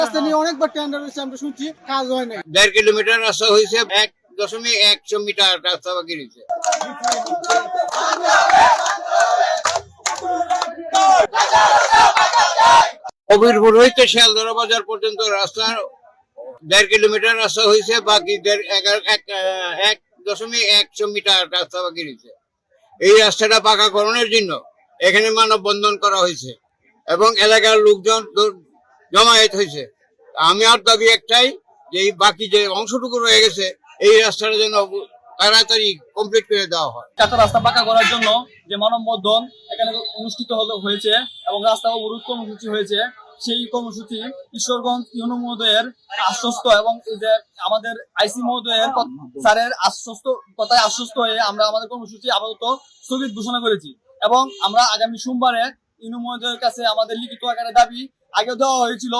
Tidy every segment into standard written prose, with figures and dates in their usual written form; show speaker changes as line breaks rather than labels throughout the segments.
রাস্তা নিয়ে অনেকবার টেন্ডার হয়েছে, আমরা শুনছি কাজ হয় নাই।
1.5 কিলোমিটার রাস্তা হয়েছে, 1.1 মিটার রাস্তা বাকি রয়েছে। কবিরপুর হইতে শিয়ালদহ বাজার পর্যন্ত রাস্তা 1.5 কিলোমিটার রাস্তা হয়েছে, বাকি 1.1 মিটার রাস্তা বাকি রয়েছে। এই রাস্তাটা পাকাকরণের জন্য এখানে মানববন্ধন করা হয়েছে এবং এলাকার লোকজন জমায়েত হয়েছে। আমি আর দাবি একটাই যে এই বাকি যে অংশটুকু রয়ে গেছে এই রাস্তাটা যেন তাড়াতাড়ি কমপ্লিট করে দেওয়া হয়।
কাঁচা রাস্তা পাকা করার জন্য যে মানববন্ধন এখানে অনুষ্ঠিত হয়েছে এবং রাস্তা অবরোধ কর্মসূচি হয়েছে, সেই কর্মসূচি ঈশ্বরগঞ্জ ইউনো মহোদয়ের আশ্বস্ত এবং যে আমাদের আইসি মহোদয়ের স্যারের কথায় আশ্বস্ত হয়ে আমরা আমাদের কর্মসূচি আপাতত স্থগিত ঘোষণা করেছি এবং আমরা আগামী সোমবারে ইউনো মহোদয়ের কাছে আমাদের লিখিত আকারে দাবি আগে দেওয়া হয়েছিল,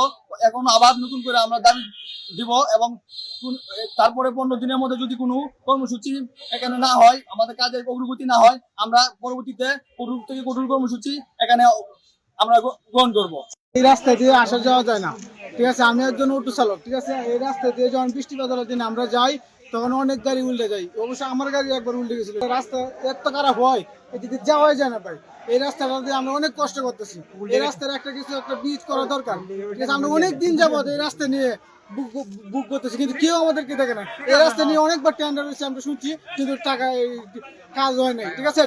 এখন আবার নতুন করে আমরা দাবি দিব এবং তারপরে 15 দিনের মধ্যে যদি কোনো কর্মসূচি এখানে না হয়, আমাদের কাজের অগ্রগতি না হয়, আমরা পরবর্তীতে কঠোর থেকে কঠোর কর্মসূচি এখানে আমরা গ্রহণ করব।
এই রাস্তা দিয়ে আসা যাওয়া যায় না, ঠিক আছে। আমি একজন অটো চালক, ঠিক আছে। এই রাস্তা দিয়ে যখন বৃষ্টিপাতের দিন আমরা যাই তখন অনেক গাড়ি উল্টে যায়, অবশ্য আমার গাড়ি একবার উল্টে গেছিল। রাস্তা এত খারাপ হয় এদিকে যাওয়াই যায় না ভাই। এই রাস্তাটা দিয়ে আমরা অনেক কষ্ট করতেছি। এই রাস্তার একটা ব্রিজ করা দরকার, ঠিক আছে। আমরা অনেক দিন যাবত এই রাস্তা নিয়ে বুক করতেছি, কিন্তু কেউ আমাদেরকে দেখে না। এই রাস্তা নিয়ে অনেকবার টেন্ডার হয়েছে, আমরা শুনছি, কিন্তু টাকা কাজ হয় নাই, ঠিক আছে।